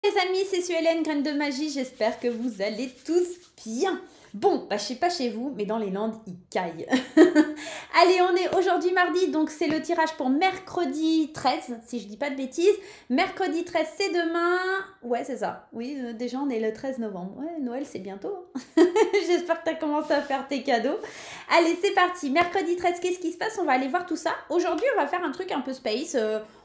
Les amis, c'est Suélène, Graine de Magie, j'espère que vous allez tous bien. Bon, je sais pas chez vous, mais dans les Landes, il caille. Allez, on est aujourd'hui mardi, donc c'est le tirage pour mercredi 13, si je dis pas de bêtises. Mercredi 13, c'est demain. Ouais, c'est ça. Oui, déjà, on est le 13 novembre. Ouais, Noël, c'est bientôt. J'espère que tu as commencé à faire tes cadeaux. Allez, c'est parti. Mercredi 13, qu'est-ce qui se passe? On va aller voir tout ça. Aujourd'hui, on va faire un truc un peu space.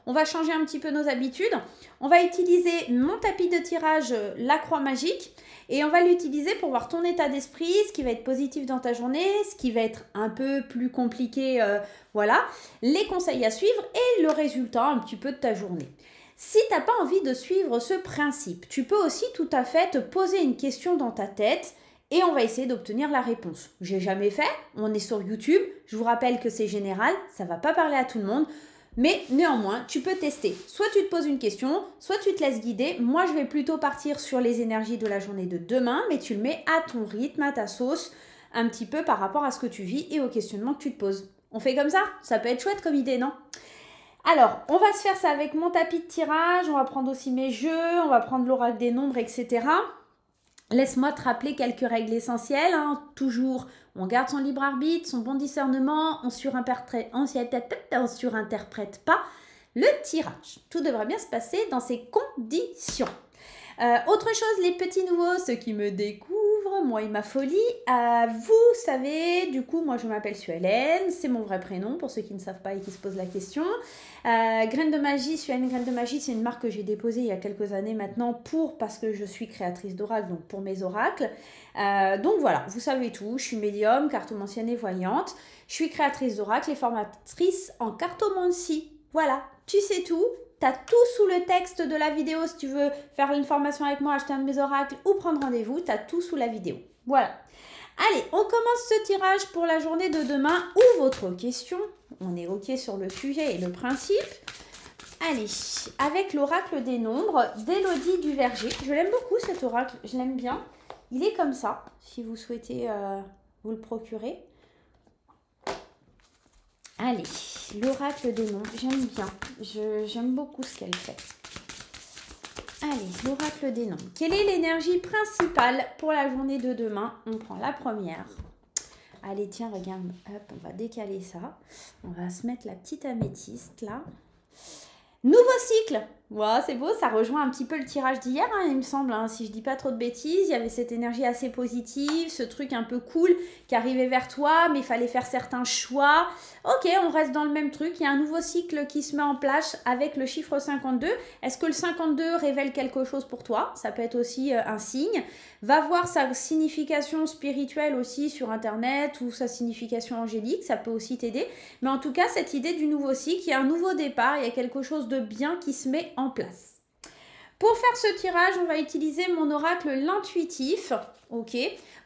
On va changer un petit peu nos habitudes. On va utiliser mon tapis de tirage, la croix magique. Et on va l'utiliser pour voir ton état d'esprit, ce qui va être positif dans ta journée, ce qui va être un peu plus compliqué, voilà, les conseils à suivre et le résultat un petit peu de ta journée. Si tu n'as pas envie de suivre ce principe, tu peux aussi tout à fait te poser une question dans ta tête et on va essayer d'obtenir la réponse. J'ai jamais fait, on est sur YouTube, je vous rappelle que c'est général, ça ne va pas parler à tout le monde. Mais néanmoins, tu peux tester. Soit tu te poses une question, soit tu te laisses guider. Moi, je vais plutôt partir sur les énergies de la journée de demain, mais tu le mets à ton rythme, à ta sauce, un petit peu par rapport à ce que tu vis et aux questionnements que tu te poses. On fait comme ça? Ça peut être chouette comme idée, non? Alors, on va se faire ça avec mon tapis de tirage. On va prendre aussi mes jeux, on va prendre l'oracle des nombres, etc. Laisse-moi te rappeler quelques règles essentielles. Toujours, on garde son libre arbitre, son bon discernement, on surinterprète pas le tirage. Tout devrait bien se passer dans ces conditions. Autre chose, les petits nouveaux, ceux qui me découvrent, moi et ma folie, vous savez, du coup, moi je m'appelle Suélène, c'est mon vrai prénom pour ceux qui ne savent pas et qui se posent la question. Graine de Magie, Suélène Graine de Magie, c'est une marque que j'ai déposée il y a quelques années maintenant parce que je suis créatrice d'oracles, donc pour mes oracles. Donc voilà, vous savez tout, je suis médium, cartomancienne et voyante, je suis créatrice d'oracles et formatrice en cartomancie. Voilà, tu sais tout. Tu as tout sous le texte de la vidéo si tu veux faire une formation avec moi, acheter un de mes oracles ou prendre rendez-vous. Tu as tout sous la vidéo. Voilà. Allez, on commence ce tirage pour la journée de demain ou votre question. On est OK sur le sujet et le principe. Allez, avec l'oracle des nombres d'Élodie du Verger. Je l'aime beaucoup cet oracle, je l'aime bien. Il est comme ça, si vous souhaitez vous le procurer. Allez, l'oracle des nombres, j'aime bien. J'aime beaucoup ce qu'elle fait. Allez, l'oracle des nombres. Quelle est l'énergie principale pour la journée de demain? On prend la première. Allez, tiens, regarde. Hop, on va décaler ça. On va se mettre la petite améthyste là. Nouveau cycle. Wow, c'est beau, ça rejoint un petit peu le tirage d'hier, il me semble, si je dis pas trop de bêtises. Il y avait cette énergie assez positive, ce truc un peu cool qui arrivait vers toi, mais il fallait faire certains choix. Ok, on reste dans le même truc. Il y a un nouveau cycle qui se met en place avec le chiffre 52. Est-ce que le 52 révèle quelque chose pour toi? Ça peut être aussi un signe. Va voir sa signification spirituelle aussi sur Internet ou sa signification angélique, ça peut aussi t'aider. Mais en tout cas, cette idée du nouveau cycle, il y a un nouveau départ, il y a quelque chose de bien qui se met en place. Pour faire ce tirage, on va utiliser mon oracle l'intuitif, ok?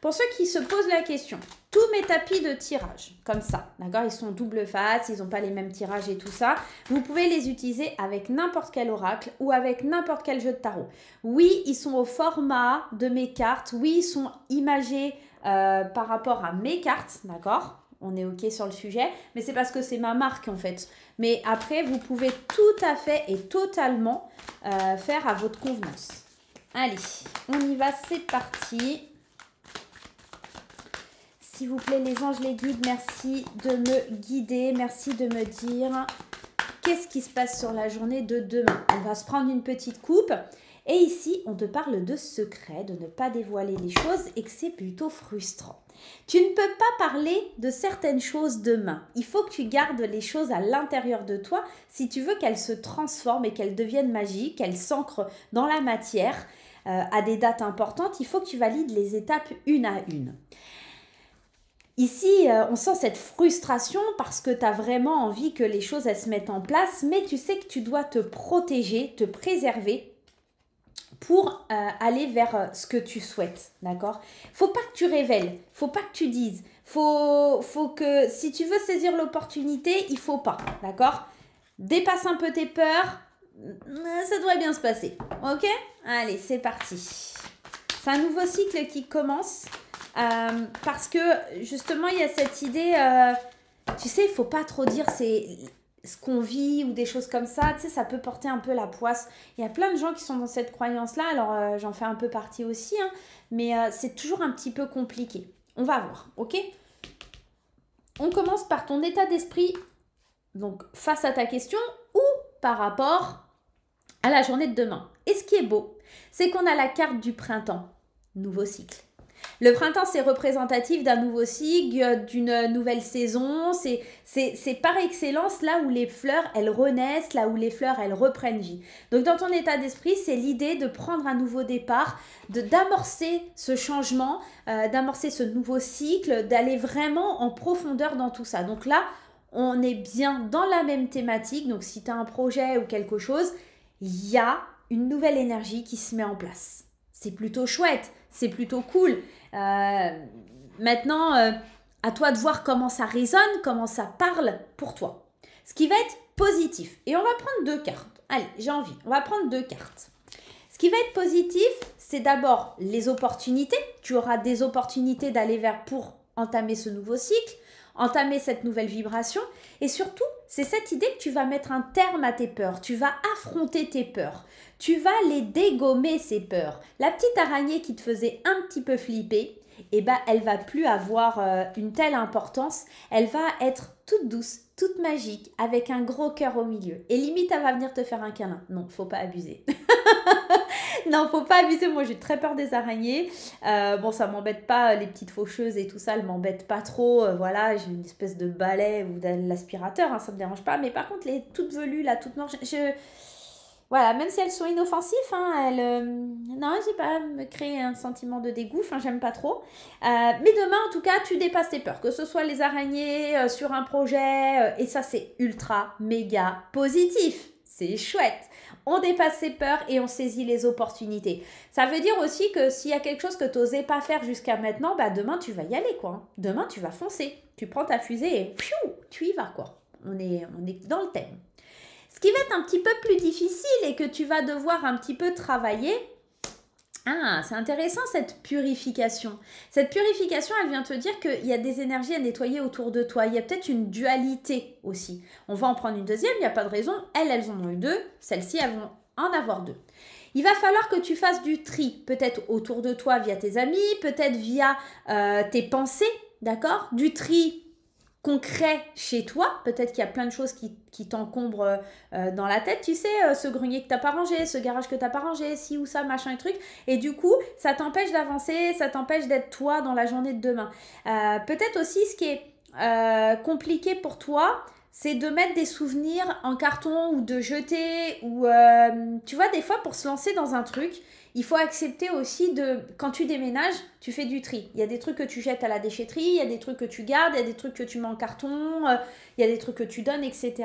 Pour ceux qui se posent la question, tous mes tapis de tirage, comme ça, d'accord? Ils sont double face, ils n'ont pas les mêmes tirages et tout ça. Vous pouvez les utiliser avec n'importe quel oracle ou avec n'importe quel jeu de tarot. Oui, ils sont au format de mes cartes. Oui, ils sont imagés par rapport à mes cartes, d'accord? On est OK sur le sujet, mais c'est parce que c'est ma marque en fait. Mais après, vous pouvez tout à fait et totalement faire à votre convenance. Allez, on y va, c'est parti. S'il vous plaît, les anges, les guides, merci de me guider, merci de me dire qu'est-ce qui se passe sur la journée de demain. On va se prendre une petite coupe. Et ici, on te parle de secret, de ne pas dévoiler les choses et que c'est plutôt frustrant. Tu ne peux pas parler de certaines choses demain. Il faut que tu gardes les choses à l'intérieur de toi si tu veux qu'elles se transforment et qu'elles deviennent magiques, qu'elles s'ancrent dans la matière à des dates importantes. Il faut que tu valides les étapes une à une. Ici, on sent cette frustration parce que tu as vraiment envie que les choses elles se mettent en place, mais tu sais que tu dois te protéger, te préserver pour aller vers ce que tu souhaites, d'accord? Faut pas que tu révèles, faut pas que tu dises, faut que si tu veux saisir l'opportunité, il faut pas, d'accord? Dépasse un peu tes peurs, ça devrait bien se passer, ok? Allez, c'est parti. C'est un nouveau cycle qui commence parce que justement, il y a cette idée, tu sais, il faut pas trop dire ce qu'on vit ou des choses comme ça, tu sais, ça peut porter un peu la poisse. Il y a plein de gens qui sont dans cette croyance-là, alors j'en fais un peu partie aussi, hein, mais c'est toujours un petit peu compliqué. On va voir, ok? On commence par ton état d'esprit, donc face à ta question, ou par rapport à la journée de demain. Et ce qui est beau, c'est qu'on a la carte du printemps, nouveau cycle. Le printemps, c'est représentatif d'un nouveau cycle, d'une nouvelle saison. C'est par excellence là où les fleurs, elles renaissent, là où les fleurs, elles reprennent vie. Donc, dans ton état d'esprit, c'est l'idée de prendre un nouveau départ, d'amorcer ce changement, d'amorcer ce nouveau cycle, d'aller vraiment en profondeur dans tout ça. Donc là, on est bien dans la même thématique. Donc, si tu as un projet ou quelque chose, il y a une nouvelle énergie qui se met en place. C'est plutôt chouette, c'est plutôt cool. Maintenant, à toi de voir comment ça résonne, comment ça parle pour toi. Ce qui va être positif. Et on va prendre 2 cartes. Allez, j'ai envie. On va prendre 2 cartes. Ce qui va être positif, c'est d'abord les opportunités. Tu auras des opportunités d'aller vers pour entamer ce nouveau cycle, entamer cette nouvelle vibration. Et surtout, c'est cette idée que tu vas mettre un terme à tes peurs. Tu vas affronter tes peurs. Tu vas les dégommer, ces peurs. La petite araignée qui te faisait un petit peu flipper, eh ben, elle va plus avoir une telle importance. Elle va être toute douce, toute magique, avec un gros cœur au milieu. Et limite, elle va venir te faire un câlin. Non, faut pas abuser. Non, faut pas abuser. Moi, j'ai très peur des araignées. Bon, ça m'embête pas. Les petites faucheuses et tout ça, elles m'embêtent pas trop. Voilà, j'ai une espèce de balai ou de l'aspirateur. Hein, ça me dérange pas. Mais par contre, les toutes velues, là, toutes noires, voilà, même si elles sont inoffensives, hein, non, j'ai pas me créer un sentiment de dégoût, enfin, j'aime pas trop. Mais demain, en tout cas, tu dépasses tes peurs, que ce soit les araignées sur un projet, et ça, c'est ultra, méga positif. C'est chouette. On dépasse ses peurs et on saisit les opportunités. Ça veut dire aussi que s'il y a quelque chose que tu n'osais pas faire jusqu'à maintenant, bah demain, tu vas y aller, quoi. Demain, tu vas foncer. Tu prends ta fusée et tu y vas, quoi. On est dans le thème. Ce qui va être un petit peu plus difficile et que tu vas devoir un petit peu travailler, c'est intéressant cette purification. Cette purification, elle vient te dire qu'il y a des énergies à nettoyer autour de toi. Il y a peut-être une dualité aussi. On va en prendre une deuxième, il n'y a pas de raison. Elles en ont eu 2. Celles-ci, elles vont en avoir 2. Il va falloir que tu fasses du tri, peut-être autour de toi via tes amis, peut-être via tes pensées, d'accord? Du tri concret chez toi, peut-être qu'il y a plein de choses qui t'encombrent dans la tête, tu sais, ce grenier que t'as pas rangé, ce garage que t'as pas rangé, ci ou ça, machin et truc, et du coup, ça t'empêche d'avancer, ça t'empêche d'être toi dans la journée de demain. Peut-être aussi, ce qui est compliqué pour toi, c'est de mettre des souvenirs en carton ou de jeter, ou tu vois, des fois, pour se lancer dans un truc, il faut accepter aussi quand tu déménages, tu fais du tri. Il y a des trucs que tu jettes à la déchetterie, il y a des trucs que tu gardes, il y a des trucs que tu mets en carton, il y a des trucs que tu donnes, etc.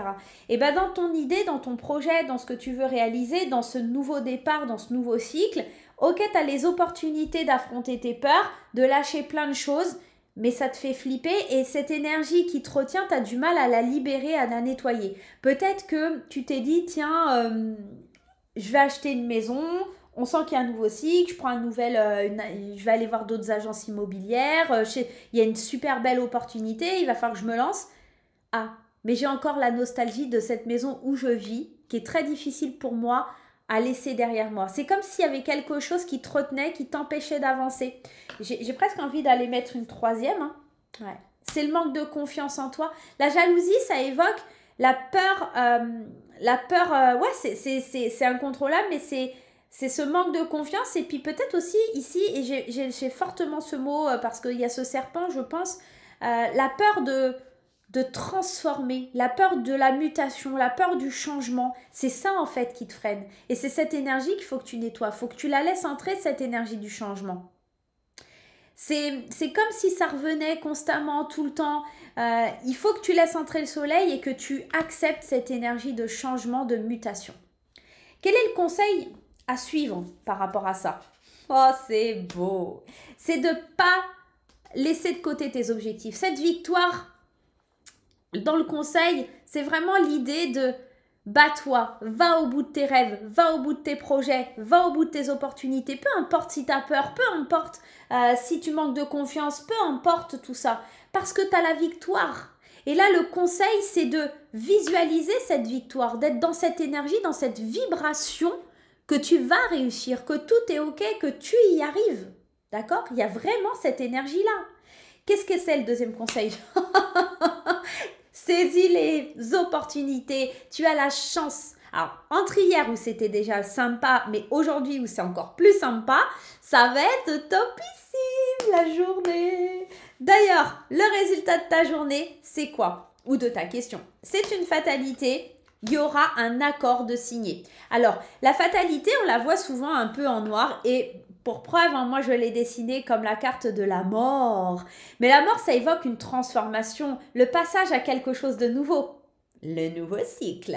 Et bien dans ton idée, dans ton projet, dans ce que tu veux réaliser, dans ce nouveau départ, dans ce nouveau cycle, ok, tu as les opportunités d'affronter tes peurs, de lâcher plein de choses, mais ça te fait flipper et cette énergie qui te retient, tu as du mal à la libérer, à la nettoyer. Peut-être que tu t'es dit, tiens, je vais acheter une maison. On sent qu'il y a un nouveau cycle, je prends je vais aller voir d'autres agences immobilières, il y a une super belle opportunité, il va falloir que je me lance. Ah, mais j'ai encore la nostalgie de cette maison où je vis, qui est très difficile pour moi à laisser derrière moi. C'est comme s'il y avait quelque chose qui te retenait, qui t'empêchait d'avancer. J'ai presque envie d'aller mettre une 3e. Hein. Ouais. C'est le manque de confiance en toi. La jalousie, ça évoque la peur. Ouais, c'est incontrôlable, mais c'est ce manque de confiance et puis peut-être aussi ici, et j'ai fortement ce mot parce qu'il y a ce serpent, je pense, la peur de transformer, la peur de la mutation, la peur du changement, c'est ça en fait qui te freine. Et c'est cette énergie qu'il faut que tu nettoies, il faut que tu la laisses entrer, cette énergie du changement. C'est comme si ça revenait constamment, tout le temps. Il faut que tu laisses entrer le soleil et que tu acceptes cette énergie de changement, de mutation. Quel est le conseil à suivre par rapport à ça? Oh, c'est beau. C'est de ne pas laisser de côté tes objectifs. Cette victoire, dans le conseil, c'est vraiment l'idée de bats-toi, va au bout de tes rêves, va au bout de tes projets, va au bout de tes opportunités. Peu importe si tu as peur, peu importe si tu manques de confiance, peu importe tout ça. Parce que tu as la victoire. Et là, le conseil, c'est de visualiser cette victoire, d'être dans cette énergie, dans cette vibration que tu vas réussir, que tout est OK, que tu y arrives. D'accord? Il y a vraiment cette énergie-là. Qu'est-ce que c'est le deuxième conseil? Saisis les opportunités. Tu as la chance. Alors, entre hier où c'était déjà sympa, mais aujourd'hui où c'est encore plus sympa, ça va être topissime la journée. D'ailleurs, le résultat de ta journée, c'est quoi? Ou de ta question? C'est une fatalité. Il y aura un accord de signé. Alors, la fatalité, on la voit souvent un peu en noir et pour preuve, hein, moi je l'ai dessiné comme la carte de la mort. Mais la mort, ça évoque une transformation, le passage à quelque chose de nouveau. Le nouveau cycle.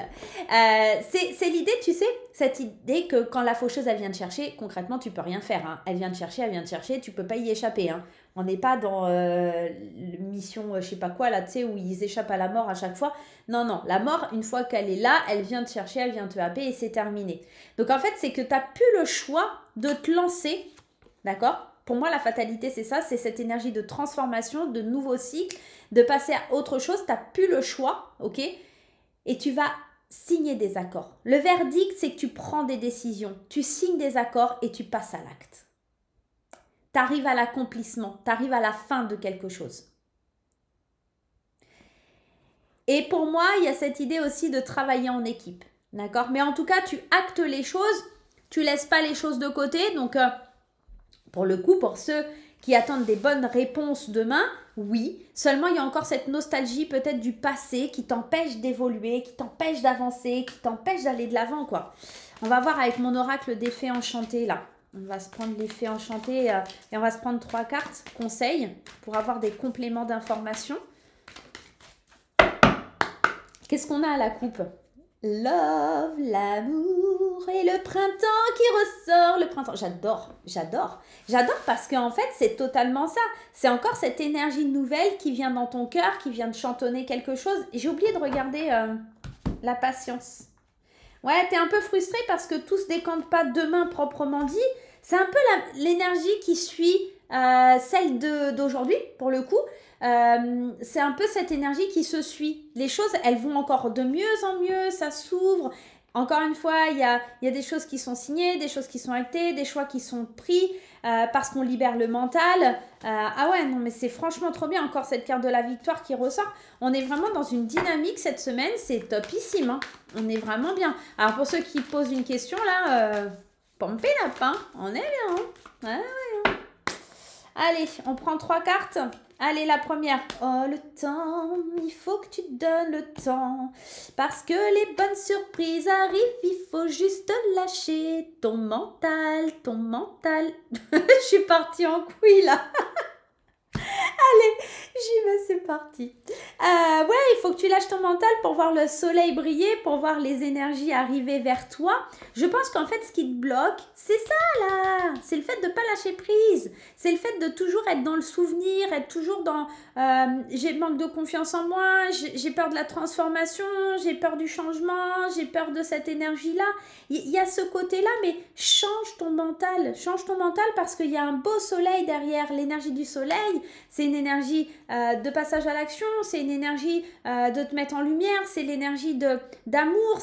C'est l'idée, tu sais, cette idée que quand la faucheuse, elle vient te chercher, concrètement, tu peux rien faire. Hein. Elle vient te chercher, tu peux pas y échapper. Hein. On n'est pas dans mission, je sais pas quoi, là, tu sais, où ils échappent à la mort à chaque fois. Non, non, la mort, une fois qu'elle est là, elle vient te chercher, elle vient te happer et c'est terminé. Donc en fait, c'est que tu n'as plus le choix de te lancer, d'accord? Pour moi, la fatalité, c'est ça, c'est cette énergie de transformation, de nouveau cycle, de passer à autre chose. Tu n'as plus le choix, ok? Et tu vas signer des accords. Le verdict, c'est que tu prends des décisions, tu signes des accords et tu passes à l'acte. Tu arrives à l'accomplissement, tu arrives à la fin de quelque chose. Et pour moi, il y a cette idée aussi de travailler en équipe, d'accord? Mais en tout cas, tu actes les choses, tu laisses pas les choses de côté. Donc, pour le coup, pour ceux qui attendent des bonnes réponses demain, oui, seulement il y a encore cette nostalgie peut-être du passé qui t'empêche d'évoluer, qui t'empêche d'avancer, qui t'empêche d'aller de l'avant, quoi. On va voir avec mon oracle des fées enchantées, là. On va se prendre les fées enchantées et on va se prendre 3 cartes conseils pour avoir des compléments d'informations. Qu'est-ce qu'on a à la coupe? Love, l'amour et le printemps qui ressort. Le printemps, j'adore parce qu'en fait, c'est totalement ça. C'est encore cette énergie nouvelle qui vient dans ton cœur, qui vient de chantonner quelque chose. Et j'ai oublié de regarder la patience. Ouais, t'es un peu frustré parce que tout se décante pas demain proprement dit. C'est un peu l'énergie qui suit celle d'aujourd'hui, pour le coup. C'est un peu cette énergie qui se suit. Les choses, elles vont encore de mieux en mieux, ça s'ouvre. Encore une fois, il y a des choses qui sont signées, des choses qui sont actées, des choix qui sont pris parce qu'on libère le mental. Ah ouais, non, mais c'est franchement trop bien. Encore cette carte de la victoire qui ressort. On est vraiment dans une dynamique cette semaine. C'est topissime. Hein. On est vraiment bien. Alors, pour ceux qui posent une question, là, pompez lapin. On est bien. Hein. Ouais, ouais. Allez, on prend 3 cartes. Allez, la première. Oh, le temps, il faut que tu te donnes le temps. Parce que les bonnes surprises arrivent, il faut juste lâcher ton mental, ton mental. Je suis partie en couille, là. Allez, j'y vais, c'est parti. Ouais, il faut que tu lâches ton mental pour voir le soleil briller, pour voir les énergies arriver vers toi. Je pense qu'en fait, ce qui te bloque, c'est ça là. C'est le fait de ne pas lâcher prise. C'est le fait de toujours être dans le souvenir, être toujours dans j'ai manque de confiance en moi, j'ai peur de la transformation, j'ai peur du changement, j'ai peur de cette énergie-là. Il y a ce côté-là, mais change ton mental parce qu'il y a un beau soleil derrière. L'énergie du soleil, c'est une énergie de passage à l'action, c'est une énergie de te mettre en lumière, c'est l'énergie d'amour,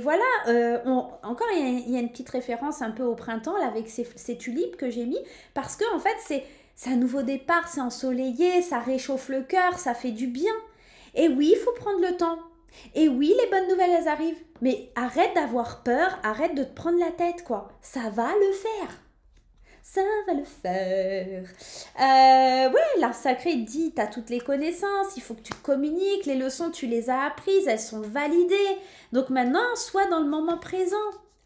voilà, encore il y a une petite référence un peu au printemps là, avec ces tulipes que j'ai mis, parce que en fait c'est un nouveau départ, c'est ensoleillé, ça réchauffe le cœur, ça fait du bien. Et oui, il faut prendre le temps. Et oui, les bonnes nouvelles, elles arrivent. Mais arrête d'avoir peur, arrête de te prendre la tête, quoi. Ça va le faire. Ça va le faire. Ouais, l'art sacré dit, tu as toutes les connaissances, il faut que tu communiques, les leçons, tu les as apprises, elles sont validées. Donc maintenant, sois dans le moment présent.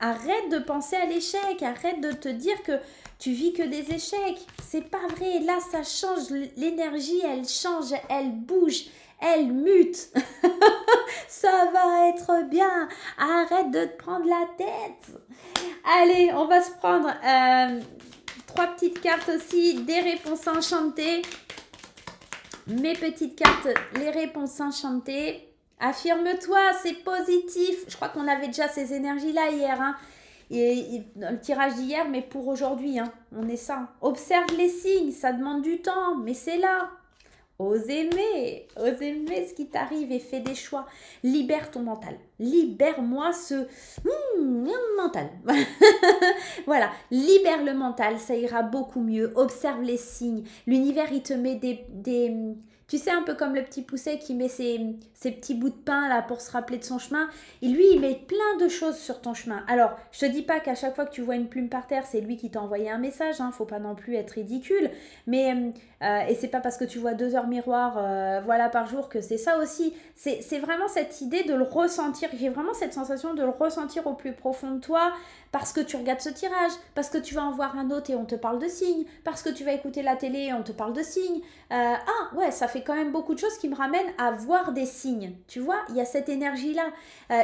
Arrête de penser à l'échec, arrête de te dire que tu vis que des échecs. C'est pas vrai, là ça change, l'énergie elle change, elle bouge, elle mute. Ça va être bien, arrête de te prendre la tête. Allez, on va se prendre 3 petites cartes aussi, des réponses enchantées. Mes petites cartes, les réponses enchantées. Affirme-toi, c'est positif. Je crois qu'on avait déjà ces énergies-là hier. Hein. Et dans le tirage d'hier, mais pour aujourd'hui, hein, on est ça. Observe les signes, ça demande du temps, mais c'est là. ose aimer ce qui t'arrive et fais des choix. Libère ton mental. Libère-moi ce mental. Voilà, libère le mental, ça ira beaucoup mieux. Observe les signes. L'univers, il te met des tu sais, un peu comme le petit pousset qui met ses petits bouts de pain là pour se rappeler de son chemin. Et lui, il met plein de choses sur ton chemin. Alors, je te dis pas qu'à chaque fois que tu vois une plume par terre, c'est lui qui t'a envoyé un message. Faut pas non plus être ridicule. Mais, et c'est pas parce que tu vois 2 heures miroir voilà, par jour que c'est ça aussi. C'est vraiment cette idée de le ressentir. J'ai vraiment cette sensation de le ressentir au plus profond de toi parce que tu regardes ce tirage, parce que tu vas en voir un autre et on te parle de signes, parce que tu vas écouter la télé et on te parle de signes. Ouais, ça fait quand même beaucoup de choses qui me ramènent à voir des signes. Tu vois, il y a cette énergie-là.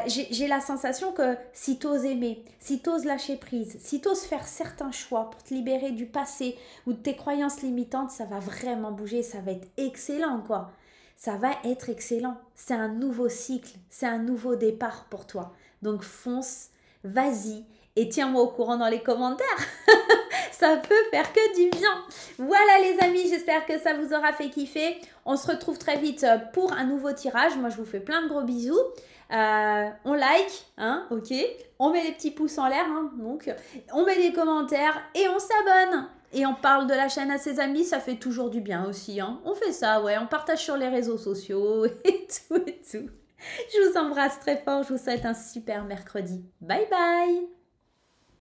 J'ai la sensation que si t'oses aimer, si t'oses lâcher prise, si t'oses faire certains choix pour te libérer du passé ou de tes croyances limitantes, ça va vraiment bouger, ça va être excellent, quoi. Ça va être excellent. C'est un nouveau cycle, c'est un nouveau départ pour toi. Donc fonce, vas-y et tiens-moi au courant dans les commentaires. Ça peut faire que du bien. Voilà les amis, j'espère que ça vous aura fait kiffer. On se retrouve très vite pour un nouveau tirage. Moi, je vous fais plein de gros bisous. On like, hein, ok. On met les petits pouces en l'air, hein, donc on met les commentaires et on s'abonne. Et on parle de la chaîne à ses amis, ça fait toujours du bien aussi, hein. On fait ça, ouais, on partage sur les réseaux sociaux et tout et tout. Je vous embrasse très fort, je vous souhaite un super mercredi. Bye bye.